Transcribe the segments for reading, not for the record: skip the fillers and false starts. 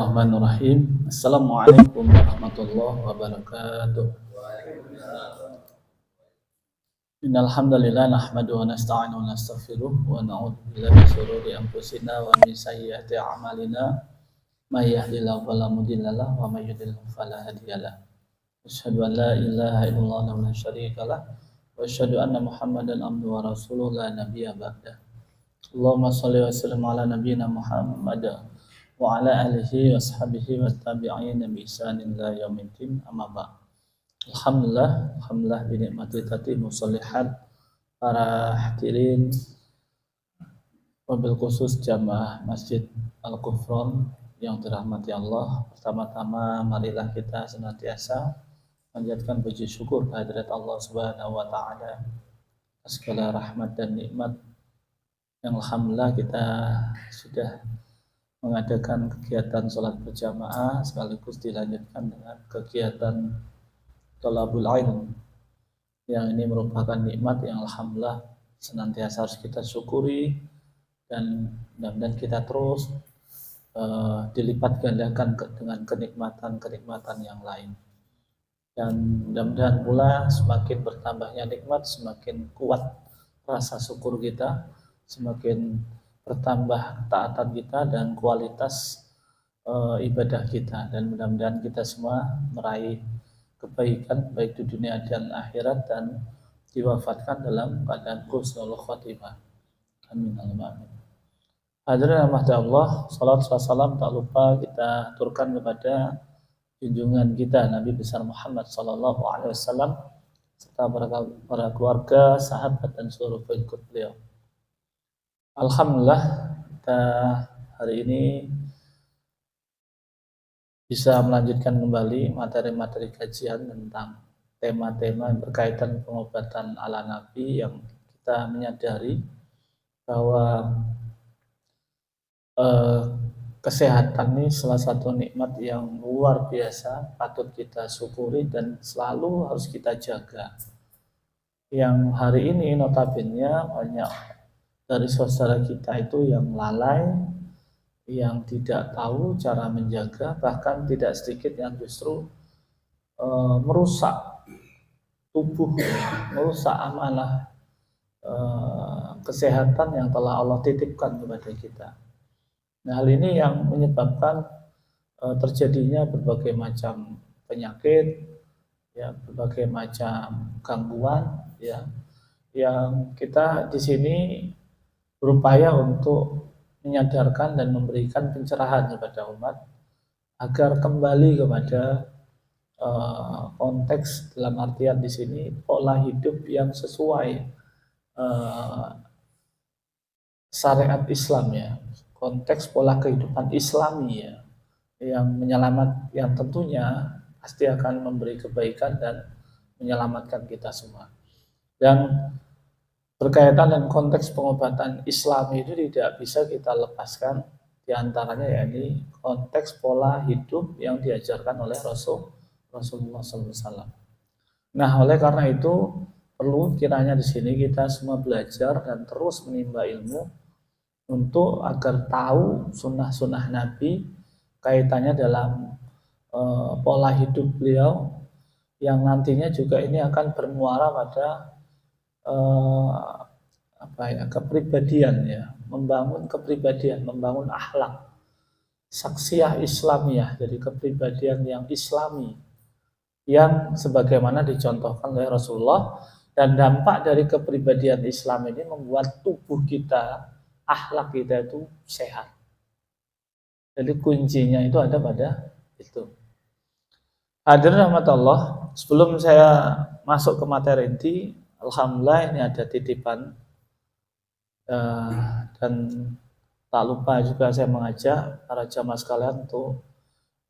Bismillahirrahmanirrahim. Assalamualaikum warahmatullahi wabarakatuh. Innal hamdalillah nahmaduhu wa nasta'inuhu wa nastaghfiruh wa na'udzu billahi min shururi anfusina wa min sayyiati a'malina. May yahdihillahu fala mudilla lahu wa may yudlil fala hadiyalah. Asyhadu an la ilaha illallah wa la syarika lah wa asyhadu anna Muhammadan abduhu wa rasuluhu la nabiyya ba'dah. Allahumma shalli wa sallim ala nabiyyina Muhammad wa ala alihi wa sahbihi wa tabi'in bi ihsanin ila yaumiddin amma ba'd. Alhamdulillah bi nikmati tatimmu sholihat para hadirin wabil khusus jamaah Masjid Al-Kufron yang dirahmati Allah. Pertama-tama marilah kita senantiasa panjatkan puji syukur kehadirat Allah Subhanahu wa taala atas segala rahmat dan nikmat yang alhamdulillah kita sudah mengadakan kegiatan sholat berjamaah sekaligus dilanjutkan dengan kegiatan thalabul ilm yang ini merupakan nikmat yang alhamdulillah senantiasa harus kita syukuri dan mudah-mudahan kita terus dilipat gandakan dengan kenikmatan yang lain, dan mudah-mudahan pula semakin bertambahnya nikmat semakin kuat rasa syukur kita, semakin bertambah ketaatan kita dan kualitas ibadah kita, dan mudah-mudahan kita semua meraih kebaikan baik di dunia dan akhirat dan diwafatkan dalam keadaan husnul khotimah. Amin Allahumma amin. Hadirin rahmati Allah, salat salam tak lupa kita aturkan kepada junjungan kita Nabi besar Muhammad sallallahu alaihi wasallam serta para keluarga, sahabat dan seluruh pengikut beliau. Alhamdulillah kita hari ini bisa melanjutkan kembali materi-materi kajian tentang tema-tema yang berkaitan pengobatan ala Nabi, yang kita menyadari bahwa kesehatan ini salah satu nikmat yang luar biasa patut kita syukuri dan selalu harus kita jaga. Yang hari ini notabene banyak dari saudara kita itu yang lalai, yang tidak tahu cara menjaga, bahkan tidak sedikit yang justru merusak tubuh, merusak amanah kesehatan yang telah Allah titipkan kepada kita. Nah, hal ini yang menyebabkan terjadinya berbagai macam penyakit, ya, berbagai macam gangguan, ya, yang kita di sini berupaya untuk menyadarkan dan memberikan pencerahan kepada umat agar kembali kepada konteks, dalam artian di sini pola hidup yang sesuai syariat Islam, ya, konteks pola kehidupan Islami, ya, yang tentunya pasti akan memberi kebaikan dan menyelamatkan kita semua. Dan berkaitan dengan konteks pengobatan Islam itu tidak bisa kita lepaskan diantaranya yakni konteks pola hidup yang diajarkan oleh Rasulullah SAW. Nah, oleh karena itu perlu kiranya di sini kita semua belajar dan terus menimba ilmu untuk agar tahu sunnah-sunnah Nabi kaitannya dalam pola hidup beliau yang nantinya juga ini akan bermuara pada kepribadian, ya, membangun kepribadian, membangun akhlak, saksiyah Islamiyah, jadi kepribadian yang Islami yang sebagaimana dicontohkan oleh Rasulullah, dan dampak dari kepribadian Islam ini membuat tubuh kita, akhlak kita itu sehat. Jadi kuncinya itu ada pada itu. Hadirin rahmat Allah, sebelum saya masuk ke materi inti, alhamdulillah ini ada titipan dan tak lupa juga saya mengajak para jamaah sekalian untuk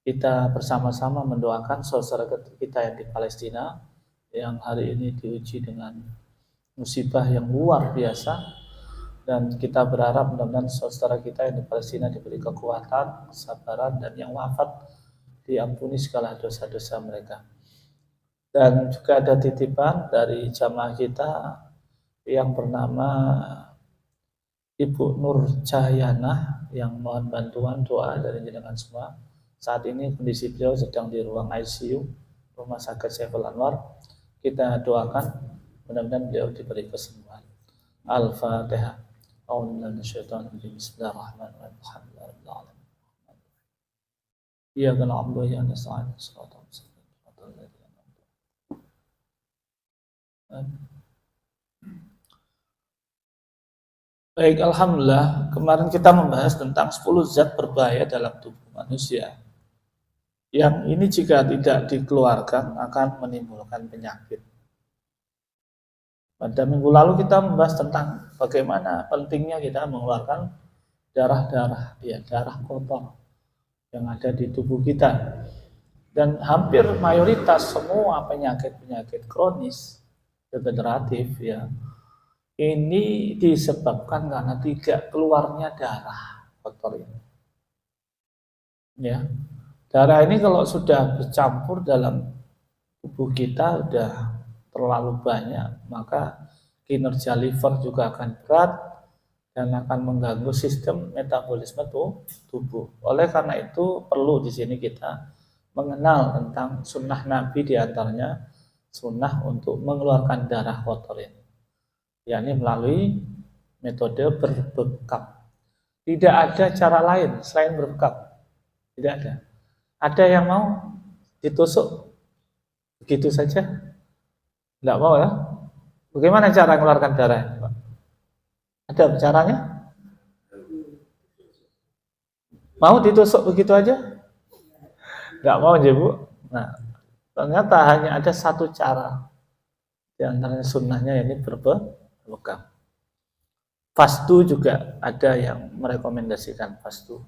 kita bersama-sama mendoakan saudara kita yang di Palestina yang hari ini diuji dengan musibah yang luar biasa, dan kita berharap mudah-mudahan saudara kita yang di Palestina diberi kekuatan, kesabaran, dan yang wafat diampuni segala dosa-dosa mereka. Dan juga ada titipan dari jamaah kita yang bernama Ibu Nur Cahyana yang mohon bantuan doa dari jenengan semua Saat ini kondisi beliau sedang di ruang ICU Rumah Sakit Saiful Anwar. Kita doakan mudah-mudahan beliau diberi kesembuhan. Al-Fatihah. Bismillahirrahmanirrahim. Iyyaka na'budu wa iyyaka nasta'in. Baik, alhamdulillah. Kemarin kita membahas tentang 10 zat berbahaya dalam tubuh manusia. Yang ini jika tidak dikeluarkan akan menimbulkan penyakit. Pada minggu lalu kita membahas tentang bagaimana pentingnya kita mengeluarkan darah-darah, ya, darah kotor yang ada di tubuh kita. Dan hampir mayoritas semua penyakit-penyakit kronis, degeneratif, ya, ini disebabkan karena tidak keluarnya darah kotor ini. Ya, darah ini kalau sudah bercampur dalam tubuh kita sudah terlalu banyak, maka kinerja liver juga akan berat dan akan mengganggu sistem metabolisme tubuh. Oleh karena itu perlu di sini kita mengenal tentang sunnah Nabi, diantaranya sunnah untuk mengeluarkan darah kotor ini, yakni melalui metode berbekap. Tidak ada cara lain selain berbekap. Tidak ada. Ada yang mau ditusuk begitu saja? Tidak mau ya? Bagaimana cara mengeluarkan darah? Ada caranya? Mau ditusuk begitu aja? Tidak mau aja, Bu. Nah, ternyata hanya ada satu cara. Di antaranya sunnahnya ini berbekap. Fastu juga ada yang merekomendasikan fastu.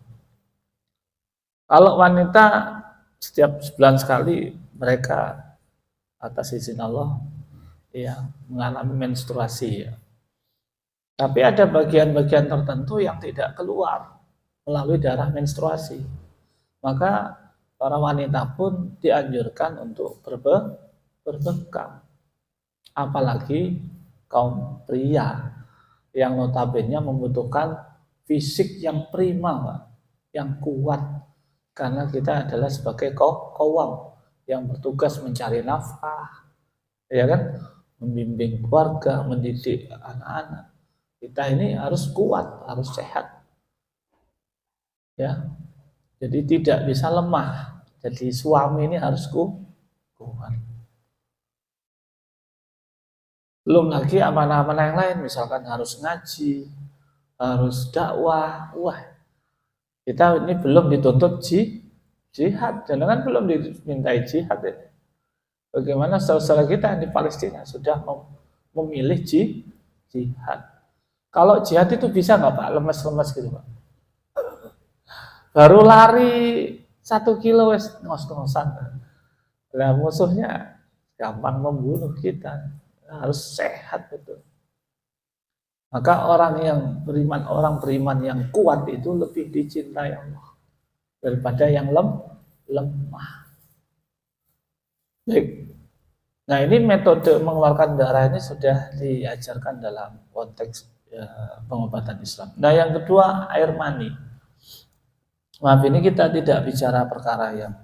Kalau wanita setiap sebulan sekali mereka atas izin Allah ya mengalami menstruasi ya. Tapi ada bagian-bagian tertentu yang tidak keluar melalui darah menstruasi. Maka para wanita pun dianjurkan untuk berbekam. Apalagi kaum pria yang notabene membutuhkan fisik yang prima, yang kuat. Karena kita adalah sebagai kawam yang bertugas mencari nafkah, ya kan, membimbing keluarga, mendidik anak-anak. Kita ini harus kuat, harus sehat, ya. Jadi tidak bisa lemah. Jadi suami ini harus kuat. Belum lagi amanah-amanah yang lain, misalkan harus ngaji, harus dakwah. Wah, kita ini belum dituntut jihad, jangan belum dimintai jihad ini. Bagaimana saudara kita di Palestina sudah memilih jihad. Kalau jihad itu bisa nggak Pak, lemes-lemes gitu Pak? Baru lari 1 kilo wes ngos-ngosan. Nah, musuhnya gampang membunuh kita. Harus sehat betul. Maka orang beriman yang kuat itu lebih dicintai Allah daripada yang lemah. Baik. Nah, ini metode mengeluarkan darah ini sudah diajarkan dalam konteks pengobatan Islam. Nah, yang kedua air mani. Maaf, ini kita tidak bicara perkara yang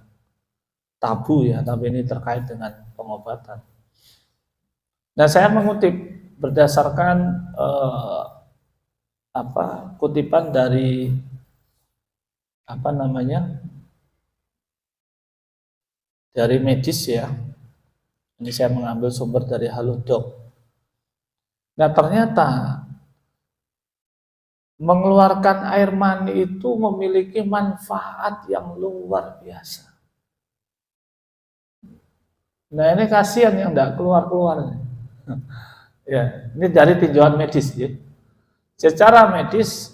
tabu ya, tapi ini terkait dengan pengobatan. Nah, saya mengutip berdasarkan kutipan dari dari medis ya. Ini saya mengambil sumber dari Halodoc. Nah, ternyata mengeluarkan air mani itu memiliki manfaat yang luar biasa. Nah, ini kasihan yang tidak keluar-keluar. Ya, ini dari tinjauan medis ya. Secara medis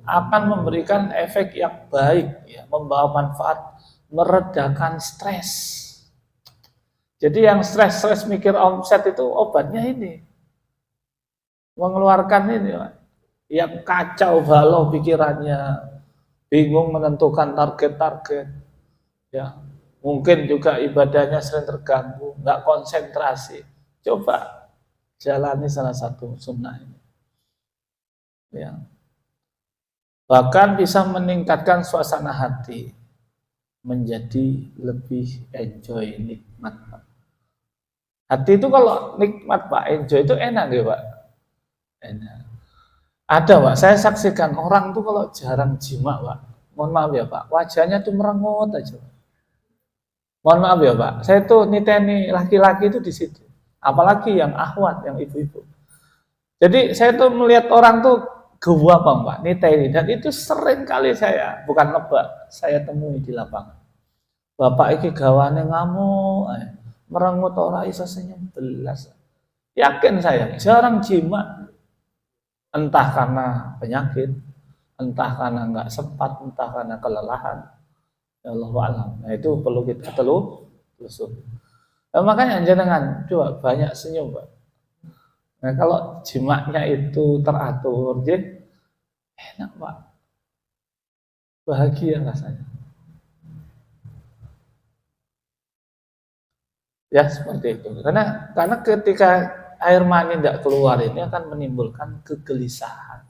akan memberikan efek yang baik ya, membawa manfaat, meredakan stres. Jadi yang stres mikir omset itu obatnya ini. Mengeluarkan ini, yang kacau balau pikirannya, bingung menentukan target-target. Ya, mungkin juga ibadahnya sering terganggu, nggak konsentrasi. Coba jalani salah satu sunnah ini. Ya. Bahkan bisa meningkatkan suasana hati, menjadi lebih enjoy, nikmat. Hati itu kalau nikmat Pak, enjoy itu enak ya Pak. Enak. Ada Pak, saya saksikan orang tuh kalau jarang jima Pak. Mohon maaf ya Pak, wajahnya tuh merengut aja. Mohon maaf ya Pak, saya tuh niteni laki-laki itu di situ. Apalagi yang akhwat, yang ibu-ibu. Jadi saya tuh melihat orang tuh gua Pak, niteni. Dan itu sering kali saya, bukan nebak, saya temui di lapangan. Bapak iki gawane ngamuk, merengut ora iso senyum belas. Yakin saya, jarang jima. Entah karena penyakit, entah karena nggak sempat, entah karena kelelahan. Ya Allah alam. Nah itu perlu kita telusuri. Nah, makanya jangan coba banyak senyum, Pak. Nah kalau jimaknya itu teratur, jadi enak Pak, bahagia rasanya. Ya seperti itu. Karena ketika air mani tidak keluar ini akan menimbulkan kegelisahan.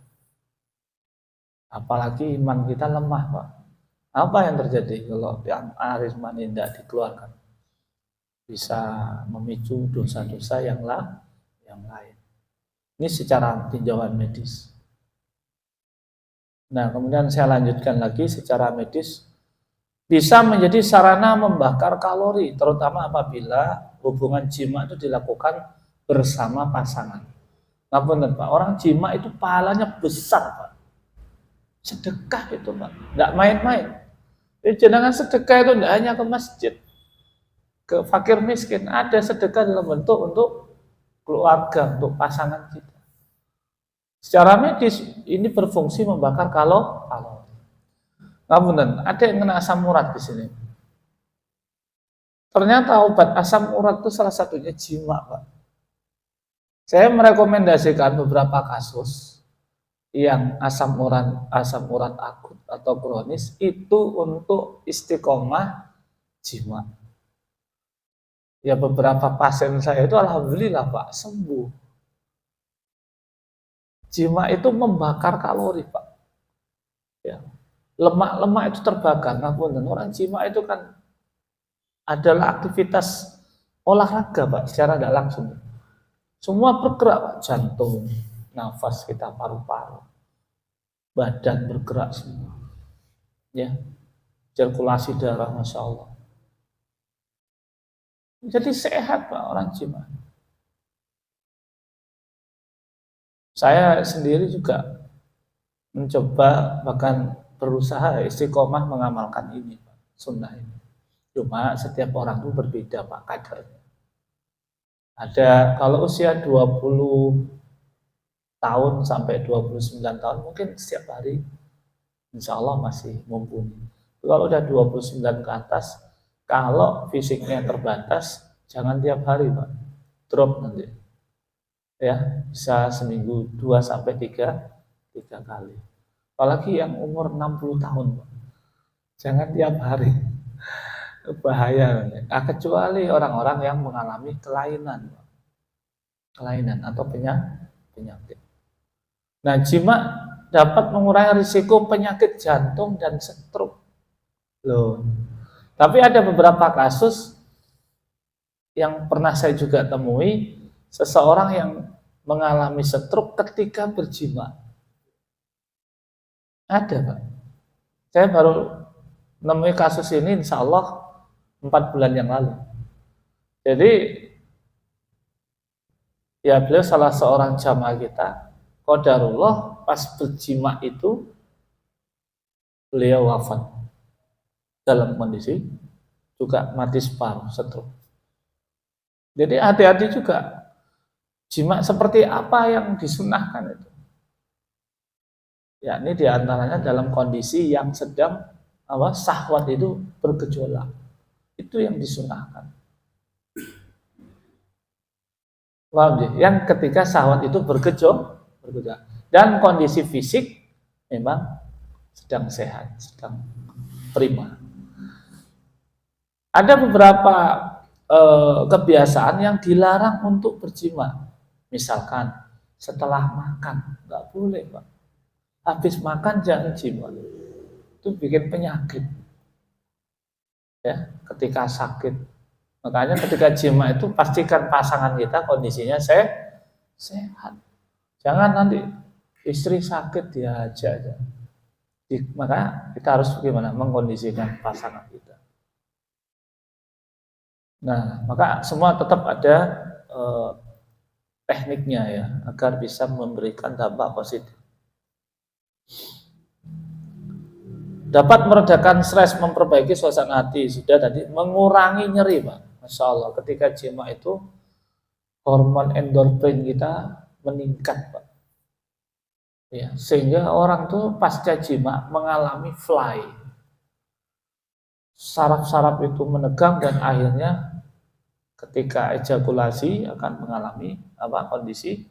Apalagi iman kita lemah Pak. Apa yang terjadi kalau yang air mani tidak dikeluarkan? Bisa memicu dosa-dosa yang lain. Ini secara tinjauan medis. Nah kemudian saya lanjutkan lagi secara medis. Bisa menjadi sarana membakar kalori, terutama apabila hubungan jima itu dilakukan bersama pasangan. Ngapunten Pak, orang jima itu pahalanya besar Pak. Sedekah itu Pak, nggak main-main. Jangan sedekah itu tidak hanya ke masjid, ke fakir miskin, ada sedekah dalam bentuk untuk keluarga, untuk pasangan kita. Secara medis ini berfungsi membakar kalori. Ngapunten, ada yang kena asam urat di sini. Ternyata obat asam urat itu salah satunya jima, Pak. Saya merekomendasikan beberapa kasus yang asam urat akut atau kronis itu untuk istiqomah jima. Ya beberapa pasien saya itu alhamdulillah Pak sembuh. Jima itu membakar kalori Pak. Ya. Lemak-lemak itu terbakar. Ngapunten, orang jima itu kan adalah aktivitas olahraga Pak, secara tidak langsung. Semua bergerak Pak, jantung, nafas kita, paru-paru, badan bergerak semua. Ya, sirkulasi darah, Masya Allah. Jadi sehat Pak orang jima. Saya sendiri juga mencoba bahkan berusaha istiqomah mengamalkan ini, Pak, sunnah ini. Cuma setiap orang itu berbeda Pak kadarnya. Ada kalau usia 20 tahun sampai 29 tahun mungkin setiap hari insya Allah masih mumpuni. Kalau udah 29 ke atas, kalau fisiknya terbatas, jangan tiap hari Pak, drop nanti. Ya, bisa seminggu 2 sampai 3 kali. Apalagi yang umur 60 tahun, Pak. Jangan tiap hari. Bahaya. Kecuali orang-orang yang mengalami kelainan, Pak. Kelainan atau penyakit. Nah, jima dapat mengurangi risiko penyakit jantung dan stroke. Loh. Tapi ada beberapa kasus yang pernah saya juga temui, seseorang yang mengalami stroke ketika berjima. Ada Pak. Saya baru menemui kasus ini insya Allah 4 bulan yang lalu. Jadi ya beliau salah seorang jamaah kita, qadarullah pas berjima itu beliau wafat dalam kondisi juga mati separuh, stroke. Jadi hati-hati juga. Jima seperti apa yang disunahkan itu? Ya, ini diantaranya dalam kondisi yang sedang syahwat itu bergejolak. Itu yang disunahkan. Paham ya? Yang ketika syahwat itu bergejolak dan kondisi fisik memang sedang sehat, sedang prima. Ada beberapa kebiasaan yang dilarang untuk berjima. Misalkan setelah makan, nggak boleh Pak. Habis makan jangan jima. Itu bikin penyakit. ya, ketika sakit. Makanya ketika jima itu pastikan pasangan kita kondisinya sehat. Jangan nanti istri sakit diajak aja. Maka kita harus bagaimana mengkondisikan pasangan kita. Nah, maka semua tetap ada tekniknya ya, agar bisa memberikan dampak positif. Dapat meredakan stres, memperbaiki suasana hati. Sudah tadi, mengurangi nyeri, Pak. Masya Allah, ketika jima itu hormon endorfin kita meningkat, Pak. Ya, sehingga orang tuh pasca jima mengalami fly. Saraf-saraf itu menegang dan akhirnya ketika ejakulasi akan mengalami kondisi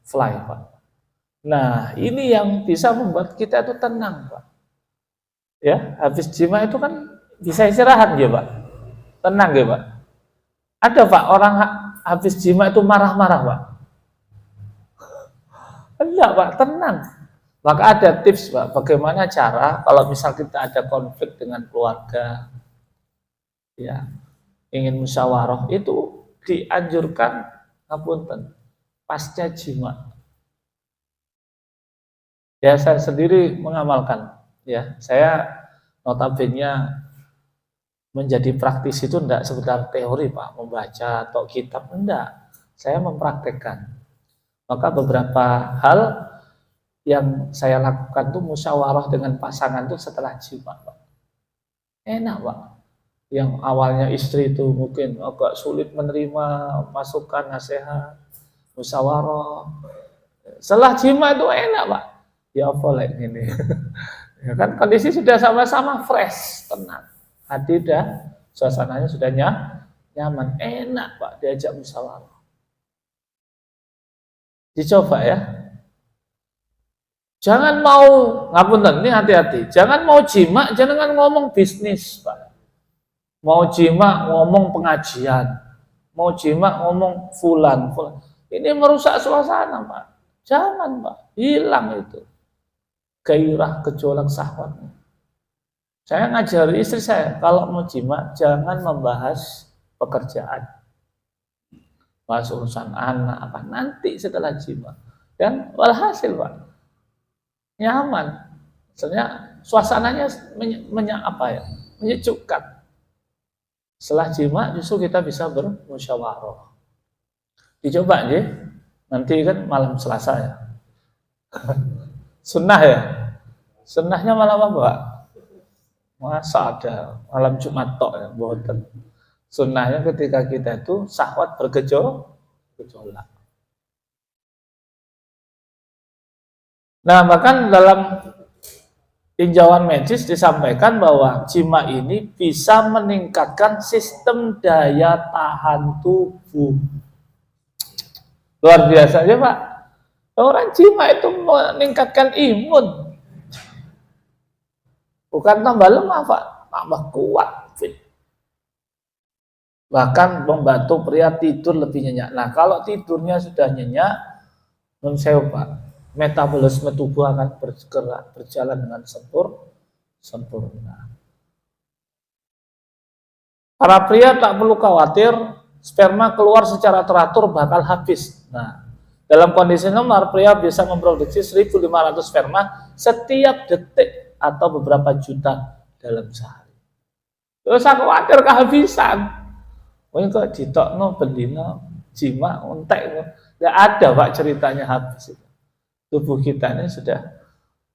fly, Pak. Nah, ini yang bisa membuat kita itu tenang, Pak. Ya, habis jima itu kan bisa istirahat ya, Pak. Tenang ya, Pak. Ada, Pak, orang habis jima itu marah-marah, Pak. Enggak, Pak, tenang. Maka ada tips, Pak, bagaimana cara kalau misal kita ada konflik dengan keluarga, ya, ingin musyawarah, itu dianjurkan ngapunten pasca jima. Ya, saya sendiri mengamalkan. Ya, saya notabene menjadi praktis itu enggak sekedar teori, Pak, membaca atau kitab, enggak. Saya mempraktekkan. Maka beberapa hal yang saya lakukan tuh musyawarah dengan pasangan tuh setelah jima, Pak. Enak, Pak. Yang awalnya istri itu mungkin agak sulit menerima masukan, nasihat, musyawarah. Setelah jima itu enak, Pak. Ya apa ini. Ya kan kondisi sudah sama-sama fresh, tenang. Hati dah, suasananya sudah nyaman, enak, Pak, diajak musyawarah. Dicoba ya. Jangan mau, ngapunten, ini hati-hati. Jangan mau jima, jangan ngomong bisnis, Pak. Mau jima ngomong pengajian, mau jima ngomong fulan. Ini merusak suasana, Pak. Jangan, Pak. Hilang itu gairah, gejolak syahwatnya. Saya ngajari istri saya, kalau mau jima jangan membahas pekerjaan, bahas urusan anak nanti setelah jima. Dan walhasil, Pak, nyaman. Maksudnya suasananya menyejukkan. Setelah jima justru kita bisa bermusyawarah. Dicoba aja. Nanti kan malam Selasa ya. Sunnah ya. Sunnahnya malam apa, Pak? Masa ada malam Jumat tok ya, boten. Sunnahnya ketika kita itu syahwat bergejolak. Nah, bahkan dalam tinjauan medis disampaikan bahwa jima ini bisa meningkatkan sistem daya tahan tubuh. Luar biasa ya, Pak. Orang jima itu meningkatkan imun. Bukan tambah lemah, Pak, tambah kuat. Bahkan membantu pria tidur lebih nyenyak. Nah, kalau tidurnya sudah nyenyak, menurut saya, Pak, metabolisme tubuh akan berjalan dengan sempurna. Para pria tak perlu khawatir, sperma keluar secara teratur bakal habis. Nah, dalam kondisi normal, pria bisa memproduksi 1.500 sperma setiap detik atau beberapa juta dalam sehari. Terus aku khawatir kehabisan. Ini kok ditokno bendina jima entek. Nggak ada, Pak, ceritanya habis. Tubuh kita ini sudah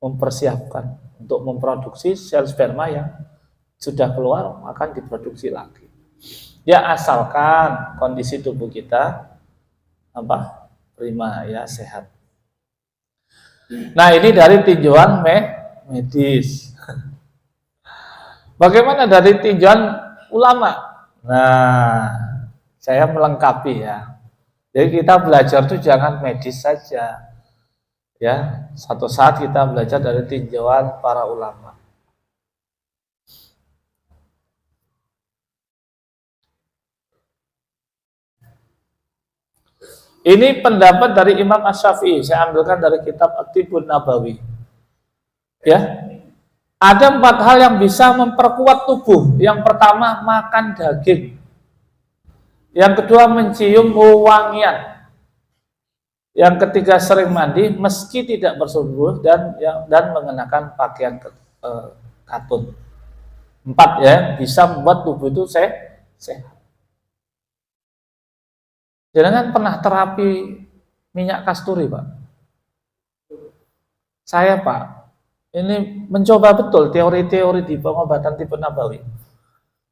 mempersiapkan untuk memproduksi sel sperma yang sudah keluar akan diproduksi lagi. Ya, asalkan kondisi tubuh kita prima ya, sehat. Nah, ini dari tinjauan medis. Bagaimana dari tinjauan ulama? Nah, saya melengkapi ya. Jadi kita belajar tuh jangan medis saja. Ya, satu saat kita belajar dari tinjauan para ulama. Ini pendapat dari Imam Asy-Syafi'i. Saya ambilkan dari kitab At-Tibbun Nabawi. Ya. Ada 4 hal yang bisa memperkuat tubuh. Yang pertama, makan daging. Yang kedua, mencium wewangian. Yang ketiga, sering mandi meski tidak bersubuh dan mengenakan pakaian katun. 4 ya, bisa membuat tubuh itu sehat. Jangan pernah terapi minyak kasturi, Pak. Saya, Pak, ini mencoba betul teori-teori di pengobatan tipe Nabawi.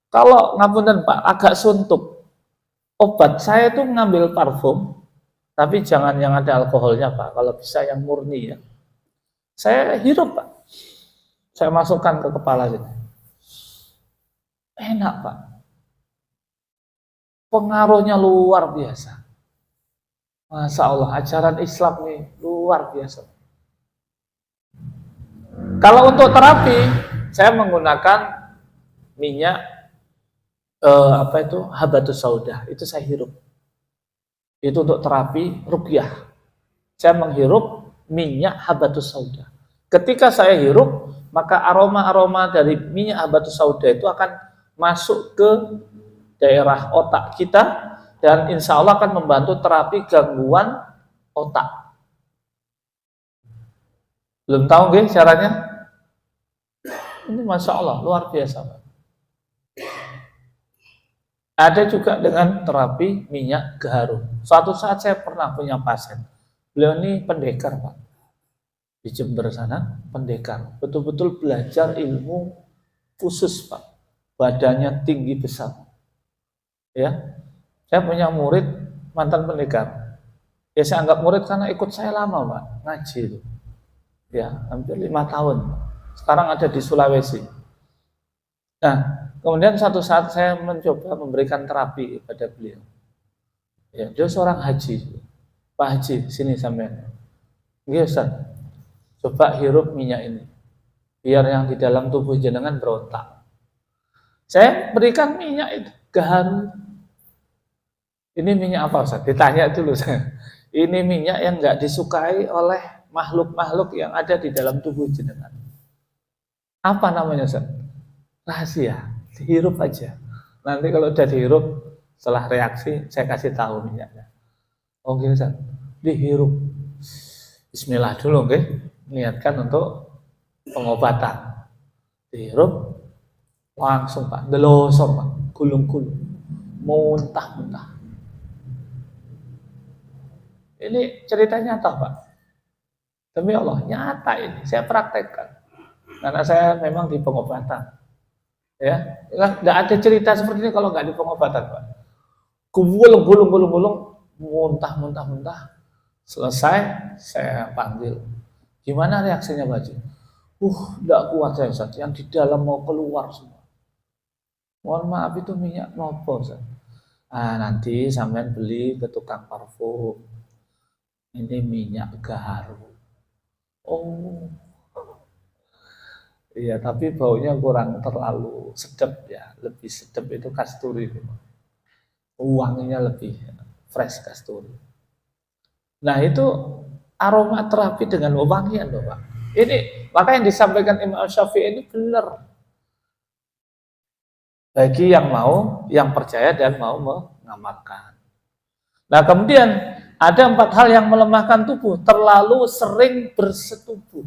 Kalau ngapunten Pak, agak suntuk. Obat saya itu ngambil parfum, tapi jangan yang ada alkoholnya Pak. Kalau bisa yang murni ya. Saya hirup Pak. Saya masukkan ke kepala sini. Enak Pak. Pengaruhnya luar biasa. Masya Allah, ajaran Islam nih luar biasa. Kalau untuk terapi, saya menggunakan minyak habatus sauda. Itu saya hirup. Itu untuk terapi ruqyah. Saya menghirup minyak habatus sauda. Ketika saya hirup, maka aroma-aroma dari minyak habatus sauda itu akan masuk ke daerah otak kita dan insya Allah akan membantu terapi gangguan otak. Belum tahu nggih caranya? Ini Masya Allah, luar biasa Pak. Ada juga dengan terapi minyak gaharu. Suatu saat saya pernah punya pasien. Beliau ini pendekar Pak. Di Jember sana, pendekar. Betul-betul belajar ilmu khusus Pak. Badannya tinggi besar. Ya, saya punya murid mantan pendekar. Ya saya anggap murid karena ikut saya lama Pak, ngaji itu. Ya, hampir 5 tahun. Sekarang ada di Sulawesi. Nah, kemudian satu saat saya mencoba memberikan terapi kepada beliau. Ya, dia seorang haji. Pak Haji, sini sampean. Iya Ustaz, coba hirup minyak ini. Biar yang di dalam tubuh jenengan berontak. Saya berikan minyak itu, gaharu. Ini minyak apa Ustaz? Ditanya dulu saya. Ini minyak yang nggak disukai oleh makhluk-makhluk yang ada di dalam tubuh jenengan. Apa namanya Ustaz? Rahasia, dihirup aja. Nanti kalau udah dihirup, setelah reaksi saya kasih tahu minyaknya. Oke Ustaz, dihirup. Bismillah dulu, oke? Niatkan untuk pengobatan. Dihirup, langsung Pak, delosor Pak, gulung-gulung, muntah-muntah. Ini ceritanya nyata Pak. Demi Allah, nyata ini, saya praktekkan. Karena saya memang di pengobatan, ya, nggak ada cerita seperti ini kalau nggak di pengobatan Pak. Gulung, muntah. Selesai, saya panggil. Gimana reaksinya Pak Haji? Nggak kuat saya Ustaz, yang di dalam mau keluar semua. Mohon maaf itu minyak nopo Ustaz. Nanti sampean beli ke tukang parfum. Ini minyak gaharu. Oh. Iya, tapi baunya kurang terlalu sedap ya. Lebih sedap itu kasturi. Wanginya lebih fresh kasturi. Nah, itu aroma terapi dengan wewangian loh, Pak. Ini maka yang disampaikan Imam Syafi'i ini benar. Bagi yang mau, yang percaya dan mau mengamalkan. Nah, kemudian ada 4 hal yang melemahkan tubuh, terlalu sering bersetubuh.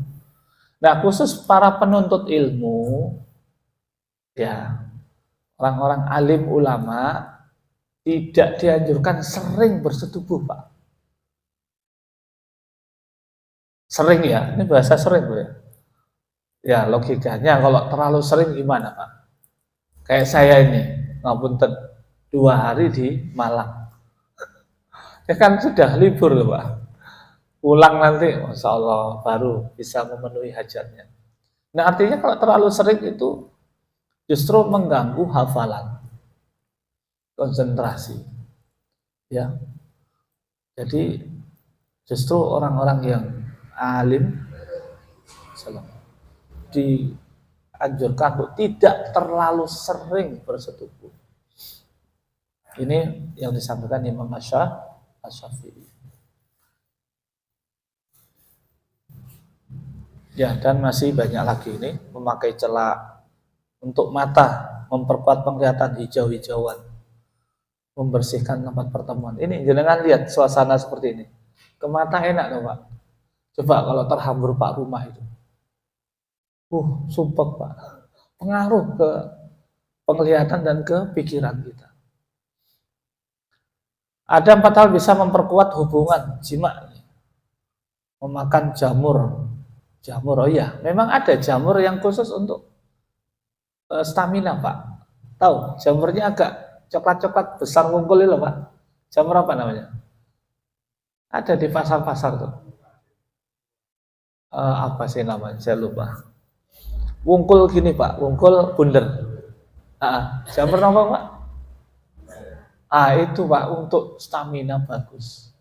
Nah, khusus para penuntut ilmu, ya, orang-orang alim ulama tidak dianjurkan sering bersetubuh, Pak. Sering ya, ini bahasa sering, ya. Ya, logikanya kalau terlalu sering gimana, Pak? Kayak saya ini, ngapunten 2 hari di Malang. Ya kan sudah libur loh, Pak. Pulang nanti, Masya Allah, baru bisa memenuhi hajatnya. Nah, artinya kalau terlalu sering itu justru mengganggu hafalan, konsentrasi. Ya, jadi justru orang-orang yang alim dianjurkan untuk tidak terlalu sering bersetubuh. Ini yang disampaikan Imam Syafi'i. Ya, dan masih banyak lagi ini memakai celak untuk mata, memperkuat penglihatan hijau-hijauan, membersihkan tempat pertemuan. Ini jangan lihat suasana seperti ini. Ke mata enak loh Pak. Coba kalau terhambur Pak rumah itu. Sumpah Pak. Pengaruh ke penglihatan dan ke pikiran kita. Ada 4 hal bisa memperkuat hubungan jima. Memakan jamur. Jamur, oh iya, memang ada jamur yang khusus untuk stamina Pak. Tahu, jamurnya agak coklat-coklat besar wungkul itu Pak. Jamur apa namanya? Ada di pasar-pasar tuh. Apa sih namanya? Saya lupa. Wungkul gini Pak, wungkul bunder. Jamur apa Pak? Itu Pak untuk stamina bagus.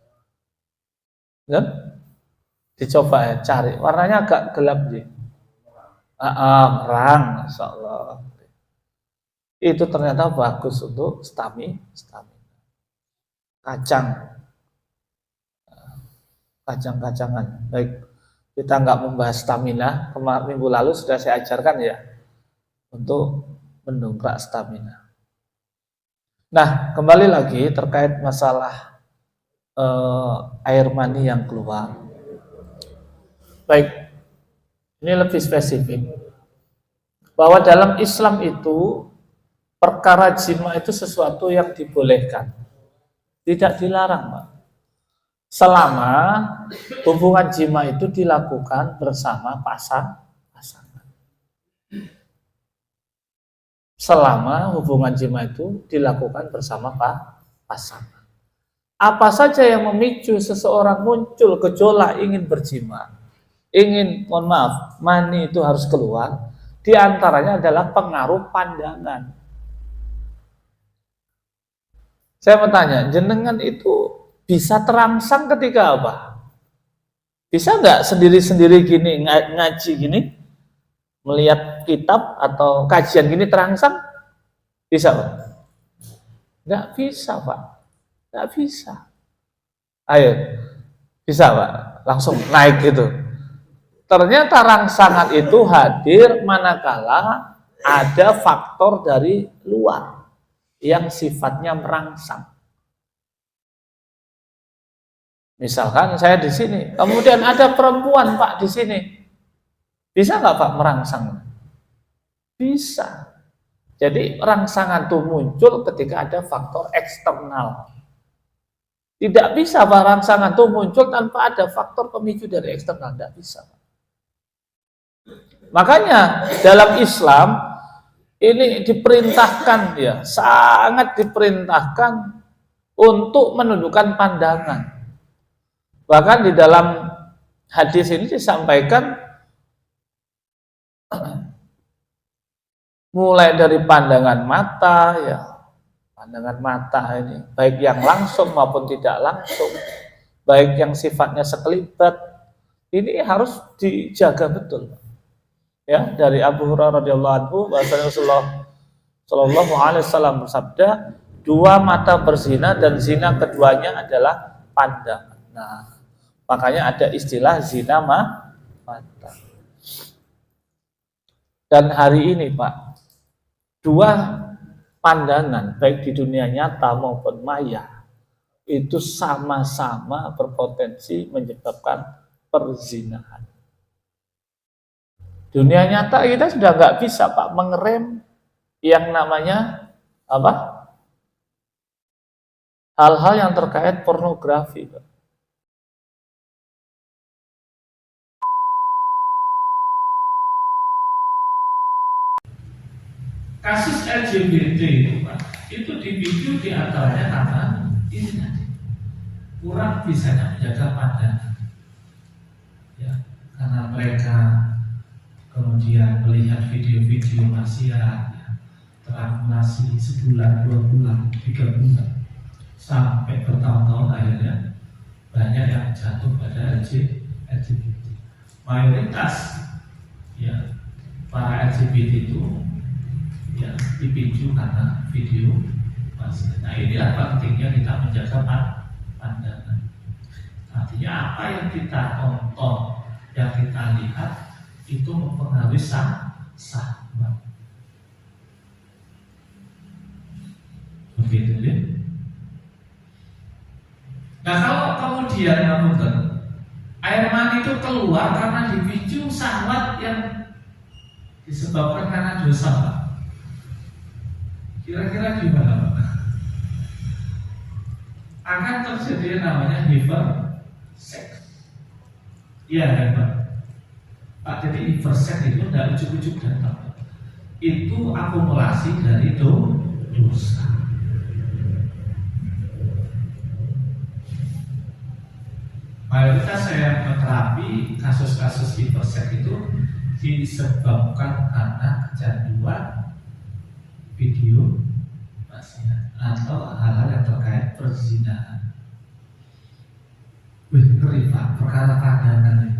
Ya? Dicoba ya, cari. Warnanya agak gelap sih. Merang, Masya Allah. Itu ternyata bagus untuk stamina. Kacang-kacangan. Baik, kita nggak membahas stamina. Minggu lalu sudah saya ajarkan ya untuk mendongkrak stamina. Nah, kembali lagi terkait masalah air mani yang keluar. Baik, ini lebih spesifik. Bahwa dalam Islam itu perkara jima itu sesuatu yang dibolehkan, tidak dilarang, Pak. Selama hubungan jima itu dilakukan bersama pasangan. Selama hubungan jima itu dilakukan bersama pasangan. Apa saja yang memicu seseorang muncul gejolak ingin berjima, mani itu harus keluar, diantaranya adalah pengaruh pandangan. Saya mau tanya, jenengan itu bisa terangsang ketika apa? Bisa nggak sendiri-sendiri gini, ngaji gini, melihat kitab atau kajian gini terangsang? Bisa Pak? Nggak bisa Pak, nggak bisa. Ayo, bisa Pak? Langsung naik itu. Ternyata rangsangan itu hadir manakala ada faktor dari luar yang sifatnya merangsang. Misalkan saya di sini, kemudian ada perempuan Pak di sini, bisa nggak Pak merangsang? Bisa. Jadi rangsangan itu muncul ketika ada faktor eksternal. Tidak bisa Pak rangsangan itu muncul tanpa ada faktor pemicu dari eksternal, tidak bisa Pak. Makanya dalam Islam ini diperintahkan ya, sangat diperintahkan untuk menundukkan pandangan. Bahkan di dalam hadis ini disampaikan mulai dari pandangan mata ya, pandangan mata ini baik yang langsung maupun tidak langsung, baik yang sifatnya sekelibat, ini harus dijaga betul. Ya, dari Abu Hurairah radhiyallahu anhu bahwasanya Rasulullah sallallahu alaihi wasallam bersabda, 2 mata berzina dan zina keduanya adalah pandangan. Nah, makanya ada istilah zina mata. Dan hari ini Pak, 2 pandangan baik di dunia nyata maupun maya itu sama-sama berpotensi menyebabkan perzinahan. Dunia nyata kita sudah nggak bisa Pak mengerem yang namanya apa? Hal-hal yang terkait pornografi Pak. Kasus LGBT itu Pak, itu dipicu diantaranya karena ini tadi kurang bisa menjaga pandangan, ya, karena mereka kemudian melihat video-video maksiat, ya, terakumulasi sebulan, 2 bulan, 3 bulan, sampai bertahun-tahun akhirnya banyak yang jatuh pada LGBT. Mayoritas ya para LGBT itu ya dipicu karena video maksiat. Nah, inilah pentingnya kita menjaga pandangan. Artinya apa yang kita tonton, yang kita lihat itu mempengaruhi syahwat. Begitu ya. Nah kalau kemudian air mani itu keluar karena dipicu syahwat yang disebabkan karena dosa, Pak. Kira-kira gimana, Pak? Akan terjadi namanya hipersex. Iya kan, Pak? Pak, jadi hipersex itu tidak ujuk-ujuk datang. Itu akumulasi dari dosa. Mayoritas saya menterapi kasus-kasus hipersex itu disebabkan karena kecanduan video maksiat atau hal-hal yang terkait perzinahan. Wih, ngeri Pak, perkara pandangan ini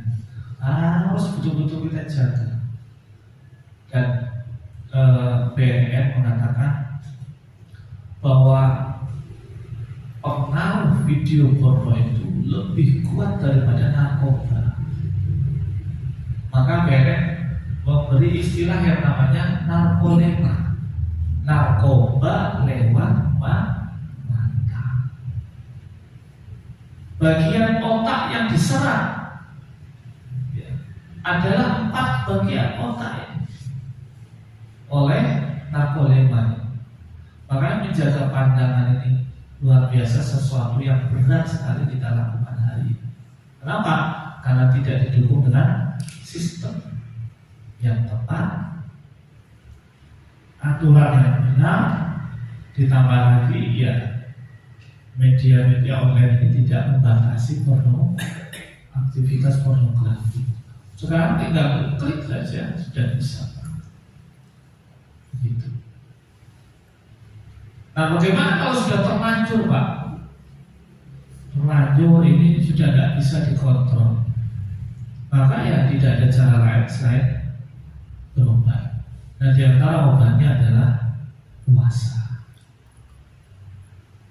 harus betul-betul kita jaga. Dan BNN mengatakan bahwa pengaruh video porno itu lebih kuat daripada narkoba. Maka BNN memberi istilah yang namanya narkolema, narkoba lewat mata. Bagian otak yang diserang adalah 4 bagian otak ini oleh narkolema. Maka menjaga pandangan ini luar biasa, sesuatu yang berat sekali kita lakukan hari ini. Kenapa? Karena tidak didukung dengan sistem yang tepat, aturan yang benar, ditambah lagi ya media-media online ini tidak membatasi aktivitas pornografi. Sekarang tinggal klik saja sudah bisa. Gitu. Nah, bagaimana kalau sudah terlanjur, Pak? Terlanjur ini sudah tidak bisa dikontrol. Maka ya tidak ada cara lain selain berobat. Nah, di antara obatnya adalah puasa.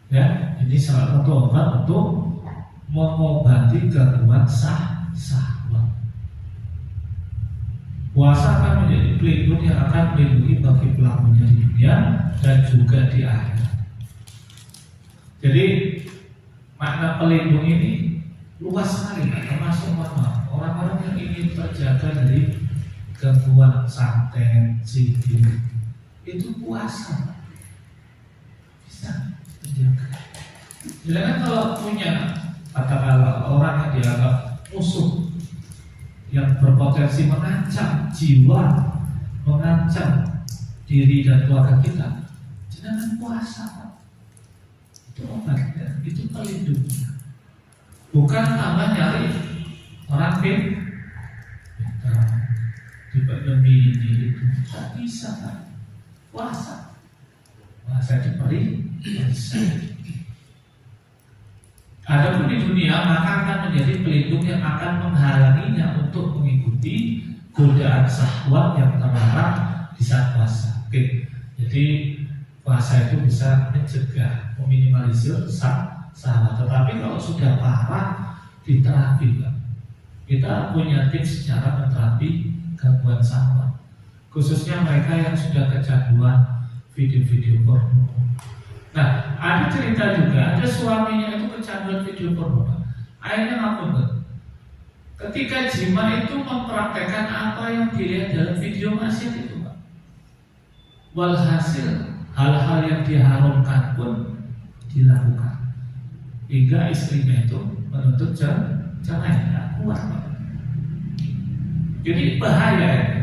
Ya, ini salah satu obat untuk mengobati gangguan syahwat. Puasa akan menjadi pelindung yang akan melindungi bagi pelakunya di dunia dan juga di akhirat. Jadi makna pelindung ini luas sekali, termasuk orang-orang yang ingin terjaga dari gangguan santet, sihir, itu puasa bisa menjaga. Jangan kalau punya katakanlah orang yang dianggap musuh yang berpotensi mengancam jiwa, mengancam diri dan keluarga kita, jangan puasa, Pak. Itu obatnya, itu pelindungnya. Bukan tambah nyari orang di pandemi ini itu tak bisa, Pak. Puasa diberi bisa. Adapun di dunia maka akan menjadi pelindung yang akan menghalanginya untuk mengikuti godaan syahwat yang terlarang di saat puasa. Oke, jadi puasa itu bisa mencegah, meminimalisir syahwat. Tetapi kalau sudah parah diterapi, Pak. Kita punya tips cara menterapi gangguan syahwat, khususnya mereka yang sudah kecanduan video-video porno. Nah, ada cerita juga, ada suaminya itu kecanduan video porno. Akhirnya apa? Ketika jima itu mempraktekkan apa yang dilihat dalam video maksiat itu, Pak. Walhasil hal-hal yang diharamkan pun dilakukan, hingga istrinya itu menuntut cerai. Tidak kuat, Pak. Jadi bahaya ini.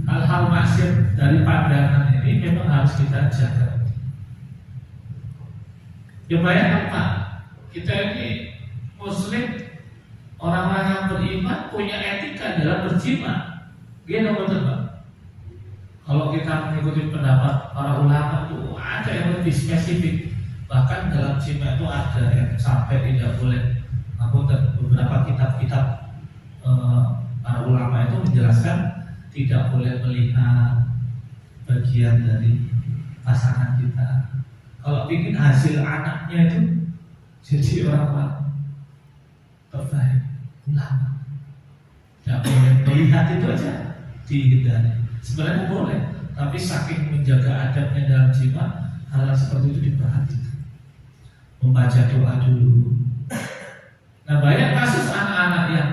Hal-hal maksiat dari pandangan ini memang harus kita jaga. Ya bayangkan, Pak, kita ini Muslim, orang-orang yang beriman punya etika dalam berjima. Gitu betul, Pak. Kalau kita mengikuti pendapat para ulama itu ada yang lebih spesifik. Bahkan dalam jima itu ada yang sampai tidak boleh. Beberapa kitab-kitab para ulama itu menjelaskan tidak boleh melihat bagian dari pasangan kita. Kalau bikin hasil anaknya itu jadi orang terbaik ulama. nggak boleh melihat itu aja dihindari. Sebenarnya boleh, tapi saking menjaga adabnya dalam jima, hal seperti itu diperhatikan. Membaca doa dulu. Nah, banyak kasus anak-anak yang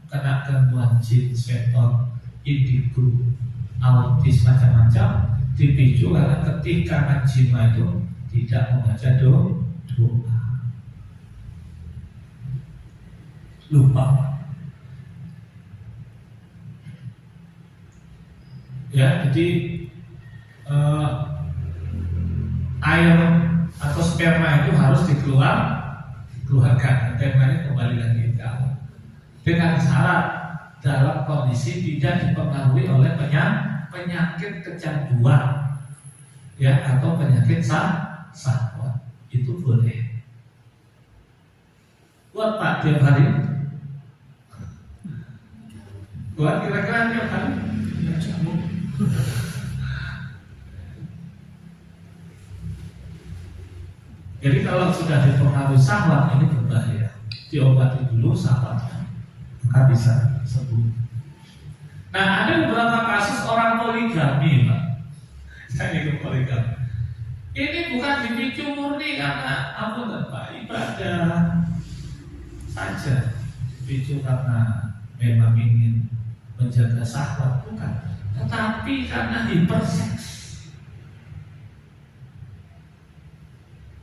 kena gangguan jin, seton, indigo, autis, macam-macam dipicu karena ketika jima itu tidak membaca doa. Lupa. Ya, jadi air atau sperma itu harus dikeluarkan, spermanya kembali lagi ke awal. Dengan syarat dalam kondisi tidak dipengaruhi oleh penyakit kecanduan, ya, atau penyakit syahwat, itu boleh. Buat Pak tiap hari, buat kira-kira tiap hari. Jadi kalau sudah dipengaruhi syahwat ini berbahaya. Diobati dulu syahwatnya, maka bisa sembuh. Nah, ada beberapa kasus orang poligami, Pak. Saya ikut poligami. Ini bukan dipicu murni karena Pak, ibadah saja, dipicu karena memang ingin menjaga syahwat, bukan, tetapi karena hiperseks.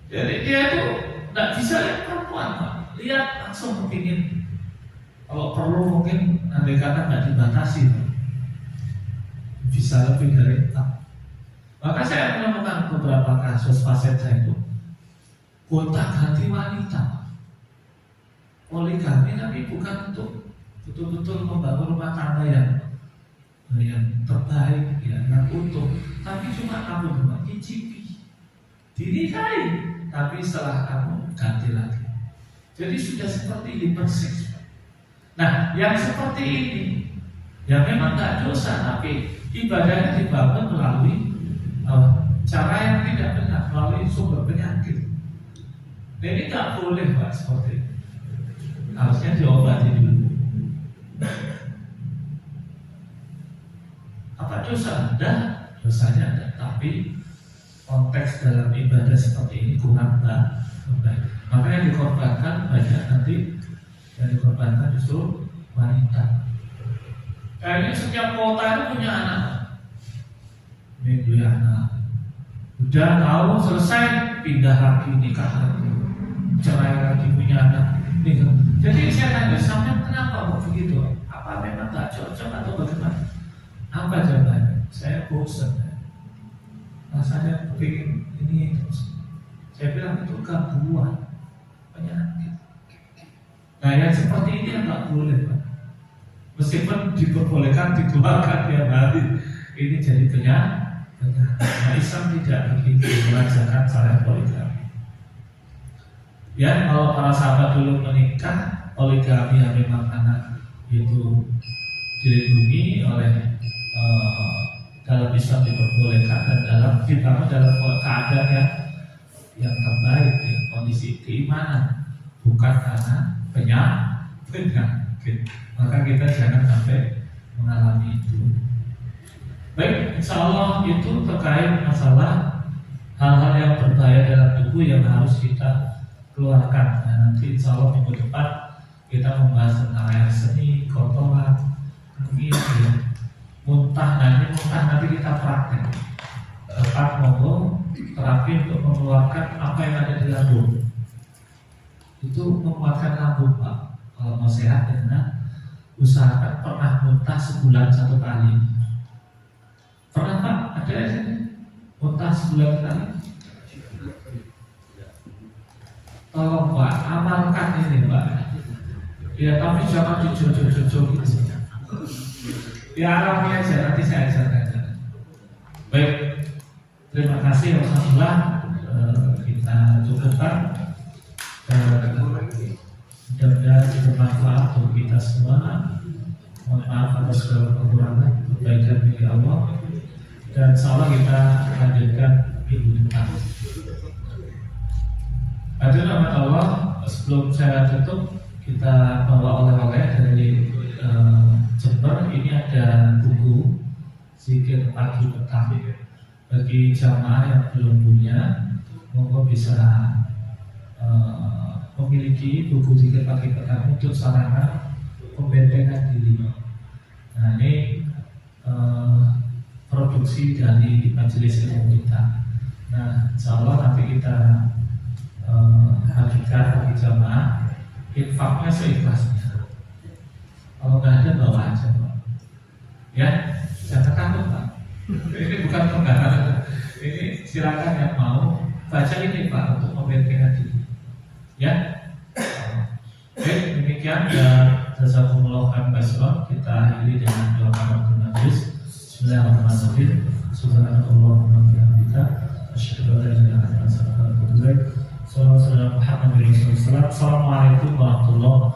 Jadi dia itu tidak bisa lihat perempuan, Pak. Lihat langsung ingin. Kalau perlu mungkin andai kata nggak dibatasi, Pak, bisa lebih dari itu. Maka saya menemukan beberapa kasus pasien saya itu gonta-ganti wanita, poligami, tapi bukan untuk betul-betul membangun rumah tangga yang terbaik, ya, yang utuh, tapi cuma kamu cicipi, dinikahi, tapi setelah kamu ganti lagi. Jadi sudah seperti hiperseks. Nah, yang seperti ini, ya memang nggak dosa, tapi ibadahnya dibangun melalui cara yang tidak benar, melalui sumber penyakit. Nah, ini nggak boleh, Pak, seperti itu. Harusnya diobati dulu. Apa dosa? Ada, dosanya ada, tapi konteks dalam ibadah seperti ini kurang baik. Makanya dikorbankan banyak nanti, yang dikorbankan justru wanita. Kayaknya setiap kota itu punya anak. Ini punya anak. Udah tahu selesai, pindah lagi, nikah lagi, cerai lagi, punya anak. Jadi saya tanya, sampai kenapa kok begitu? Apa memang tak cocok atau bagaimana? Apa jawabannya? Saya bosan. Rasanya pengen ini terus. Saya bilang itu gangguan penyakit. Nah, yang seperti ini nggak boleh, Pak. Meskipun diperbolehkan dikeluarkan tiap hari, ini jadi penyakit. Nah, Islam tidak begitu mengajarkan cara poligami. Ya, kalau para sahabat dulu menikah, poligami yang memang anak itu dilindungi oleh dalam Islam diperbolehkan dan dalam keadaan yang terbaik, ya, kondisi keimanan, bukan karena penyakit. Maka kita jangan sampai mengalami itu. Baik, insya Allah itu terkait masalah hal-hal yang berbahaya dalam tubuh yang harus kita keluarkan. Nah, nanti insya Allah minggu depan kita membahas tentang air seni, kotoran, angin, ya, muntah. Nah, ini muntah nanti kita praktek. Pak monggo terapi untuk mengeluarkan apa yang ada di lambung. Itu menguatkan lambung, Pak. Kalau mau sehat, karena usahakan pernah muntah sebulan 1 kali. Pernah, Pak? Ada ya sini? Muntah sebulan kali? Tolong, Pak, amalkan ini, Pak. Ya, tapi jangan dijojo-jojo gitu. Ya, alami aja, nanti saya ajarkan. Baik, terima kasih. Alhamdulillah, kita cukupkan. Mudah-mudahan itu bermanfaat untuk kita semua. Mohon maaf atas segala kekurangan, kebaikan milik Allah. Dan insyaallah kita lanjutkan minggu depan. Hadirin rahmat Allah, sebelum saya tutup, kita bawa oleh-oleh dari Jember ini ada buku zikir pagi petang. Bagi jamaah yang belum punya, monggo bisa memiliki buku zikir pagi petang untuk sarana pembentengan diri. Nah ini produksi dari majelis ilmu kita. Nah insya Allah nanti kita bagikan bagi jamaah, infaknya seikhlasnya. Kalau nggak ada bawa aja Pak. Ya, jangan takut Pak. Ini bukan penggalan. Ini silakan yang mau baca ini Pak untuk membentengan diri. Ya. Oke, demikian dan jazakumullah khairan. Kita akhiri dengan doa kafaratul majlis. Bismillahirrahmanirrahim. Subhanallahumma wa bihamdika asyhadu an la ilaha illa anta astaghfiruka wa atubu ilaik. Assalamualaikum warahmatullahi wabarakatuh.